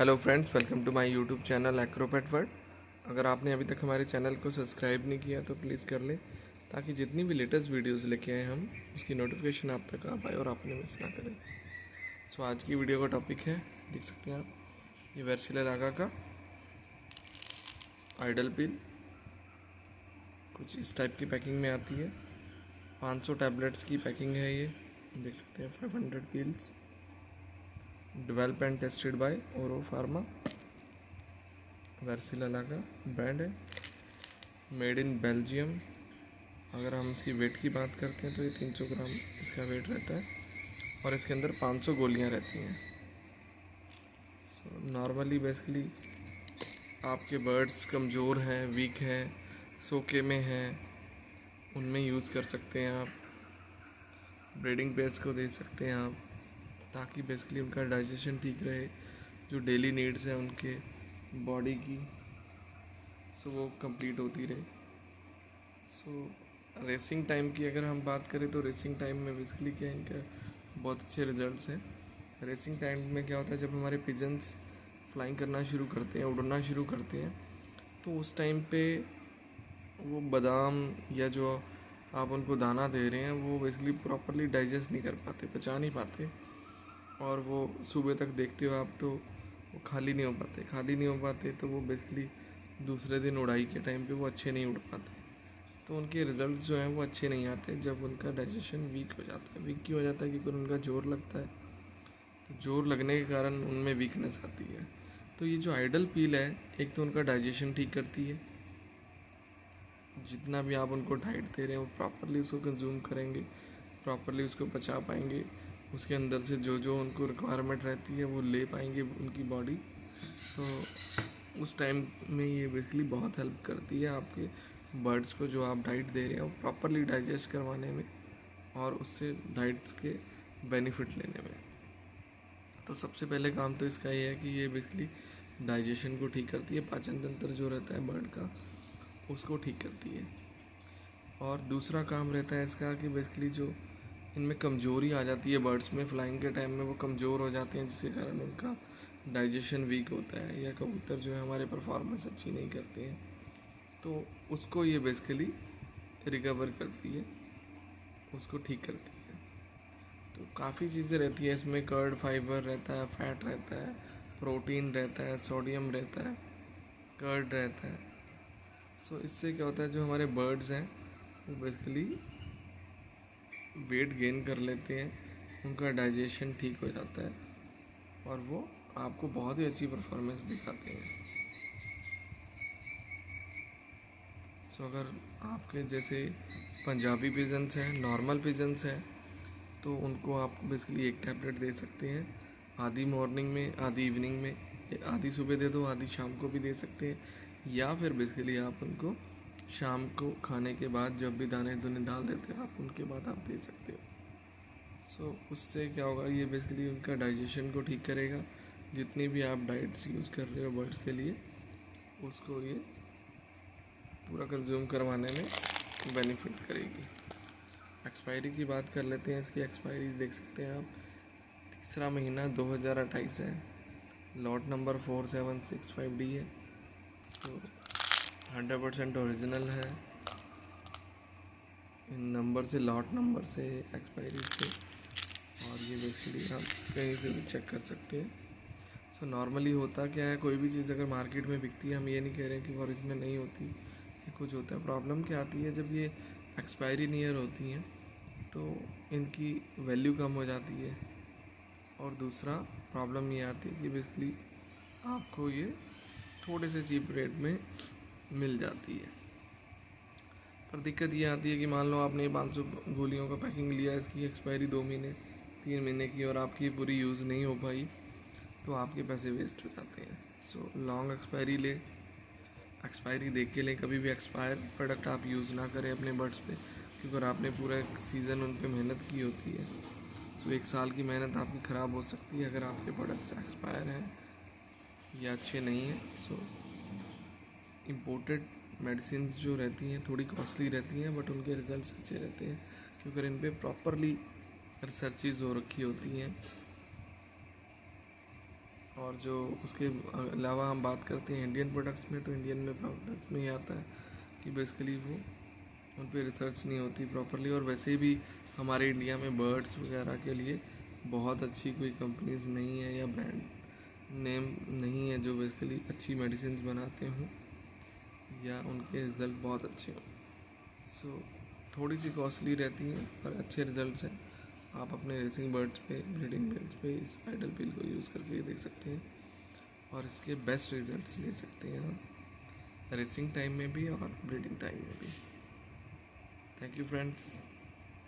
Hello friends, welcome to my YouTube channel Acropet world. अगर आपने अभी तक हमारे चैनल को सब्सक्राइब नहीं किया तो प्लीज़ कर लें, ताकि जितनी भी लेटेस्ट वीडियोस लेके आए हम उसकी नोटिफिकेशन आप तक आ पाए और आपने मिस ना करें। सो आज की वीडियो का टॉपिक है, देख सकते हैं आप, ये वर्सिला लागा का आइडल पील कुछ इस टाइप की पैकिंग में आती है। 500 टैबलेट्स की पैकिंग है ये, देख सकते हैं। 500 peels, develop and tested by ओरो फार्मा, वर्सिला लागा ब्रांड है, मेड इन बेल्जियम। अगर हम इसकी वेट की बात करते हैं तो ये 300 ग्राम इसका वेट रहता है और इसके अंदर 500 गोलियां रहती हैं। सो नॉर्मली बेसिकली आपके बर्ड्स कमज़ोर हैं, वीक हैं, सोके में हैं, उनमें यूज़ कर सकते हैं आप। ब्रीडिंग पेयर्स को दे सकते हैं आप, ताकि बेसिकली उनका डाइजेशन ठीक रहे, जो डेली नीड्स हैं उनके बॉडी की, सो वो कंप्लीट होती रहे। सो रेसिंग टाइम की अगर हम बात करें तो रेसिंग टाइम में बेसिकली क्या है, इनका बहुत अच्छे रिजल्ट्स हैं। रेसिंग टाइम में क्या होता है, जब हमारे पिजन्स फ्लाइंग करना शुरू करते हैं, उड़ना शुरू करते हैं, तो उस टाइम पे वो बादाम या जो आप उनको दाना दे रहे हैं वो बेसिकली प्रॉपरली डाइजेस्ट नहीं कर पाते, पचा नहीं पाते, और वो सुबह तक देखते हो आप तो वो खाली नहीं हो पाते, तो वो बेसिकली दूसरे दिन उड़ाई के टाइम पे वो अच्छे नहीं उड़ पाते, तो उनके रिजल्ट्स जो हैं वो अच्छे नहीं आते जब उनका डाइजेशन वीक हो जाता है। वीक क्यों हो जाता है? क्योंकि उनका जोर लगता है, तो जोर लगने के कारण उनमें वीकनेस आती है। तो ये जो आइडल पील है, एक तो उनका डाइजेशन ठीक करती है, जितना भी आप उनको डाइट दे रहे हैं वो प्रॉपरली उसको कंज्यूम करेंगे, प्रॉपरली उसको पचा पाएंगे, उसके अंदर से जो जो उनको रिक्वायरमेंट रहती है वो ले पाएंगे उनकी बॉडी। तो उस टाइम में ये बेसिकली बहुत हेल्प करती है आपके बर्ड्स को, जो आप डाइट दे रहे हैं वो प्रॉपरली डाइजेस्ट करवाने में और उससे डाइट्स के बेनिफिट लेने में। तो सबसे पहले काम तो इसका ये है कि ये बेसिकली डाइजेशन को ठीक करती है, पाचन तंत्र जो रहता है बर्ड का उसको ठीक करती है। और दूसरा काम रहता है इसका कि बेसिकली जो इनमें कमज़ोरी आ जाती है बर्ड्स में, फ्लाइंग के टाइम में वो कमज़ोर हो जाते हैं, जिसके कारण उनका डाइजेशन वीक होता है, या कबूतर जो है हमारे परफॉर्मेंस अच्छी नहीं करते हैं, तो उसको ये बेसिकली रिकवर करती है, उसको ठीक करती है। तो काफ़ी चीज़ें रहती है इसमें, कर्ड फाइबर रहता है, फैट रहता है, प्रोटीन रहता है, सोडियम रहता है, कर्ड रहता है। सो इससे क्या होता है, जो हमारे बर्ड्स हैं वो बेसिकली वेट गेन कर लेते हैं, उनका डाइजेशन ठीक हो जाता है और वो आपको बहुत ही अच्छी परफॉर्मेंस दिखाते हैं। सो अगर आपके जैसे पंजाबी पिजन्स हैं, नॉर्मल पिजन्स हैं, तो उनको आप बेसिकली एक टैबलेट दे सकते हैं, आधी मॉर्निंग में, आधी इवनिंग में, आधी सुबह दे दो, आधी शाम को भी दे सकते हैं, या फिर बेसिकली आप उनको शाम को खाने के बाद जब भी दाने दुने डाल देते हैं आप, उनके बाद आप दे सकते हो। सो उससे क्या होगा, ये बेसिकली उनका डाइजेशन को ठीक करेगा, जितनी भी आप डाइट्स यूज़ कर रहे हो बर्ड्स के लिए उसको ये पूरा कंज्यूम करवाने में बेनिफिट करेगी। एक्सपायरी की बात कर लेते हैं, इसकी एक्सपायरी देख सकते हैं आप, तीसरा महीना 2028 है, लॉट नंबर 4765D है, तो 100% ओरिजिनल है इन नंबर से, लॉट नंबर से, एक्सपायरी से, और ये बेसिकली आप कहीं से भी चेक कर सकते हैं। सो नॉर्मली होता क्या है, कोई भी चीज़ अगर मार्केट में बिकती है, हम ये नहीं कह रहे हैं कि वो ओरिजिनल नहीं होती, कुछ होता है। प्रॉब्लम क्या आती है, जब ये एक्सपायरी नियर होती हैं तो इनकी वैल्यू कम हो जाती है, और दूसरा प्रॉब्लम ये आती है कि बेसिकली आपको ये थोड़े से चीप रेट में मिल जाती है। पर दिक्कत ये आती है कि मान लो आपने 500 गोलियों का पैकिंग लिया, इसकी एक्सपायरी 2 महीने 3 महीने की, और आपकी पूरी यूज़ नहीं हो पाई, तो आपके पैसे वेस्ट हो जाते हैं। सो लॉन्ग एक्सपायरी ले, एक्सपायरी देख के लें, कभी भी एक्सपायर प्रोडक्ट आप यूज़ ना करें अपने बर्ड्स पे, क्योंकि अगर आपने पूरा एक सीज़न उन पर मेहनत की होती है, सो 1 साल की मेहनत आपकी ख़राब हो सकती है अगर आपके प्रोडक्ट्स एक्सपायर हैं या अच्छे नहीं हैं। सो इम्पोर्टेड मेडिसिन जो रहती हैं थोड़ी कॉस्टली रहती हैं, बट उनके रिजल्ट्स अच्छे रहते हैं, क्योंकि इन पर प्रॉपरली रिसर्चेज हो रखी होती हैं और जो उसके अलावा हम बात करते हैं इंडियन प्रोडक्ट्स में, तो इंडियन में प्रोडक्ट्स में ये आता है कि बेसिकली वो उन पे रिसर्च नहीं होती प्रॉपरली। और वैसे भी हमारे इंडिया में बर्ड्स वगैरह के लिए बहुत अच्छी कोई कंपनीज नहीं है या ब्रांड नेम नहीं है जो बेसिकली अच्छी मेडिसिन बनाते हों या उनके रिज़ल्ट बहुत अच्छे हों। सो थोड़ी सी कॉस्टली रहती हैं पर अच्छे रिज़ल्ट्स हैं। आप अपने रेसिंग बर्ड्स पे, ब्रीडिंग बर्ड्स पे इस आइडल पिल को यूज़ करके देख सकते हैं और इसके बेस्ट रिजल्ट्स ले सकते हैं आप रेसिंग टाइम में भी और ब्रीडिंग टाइम में भी। Thank you friends.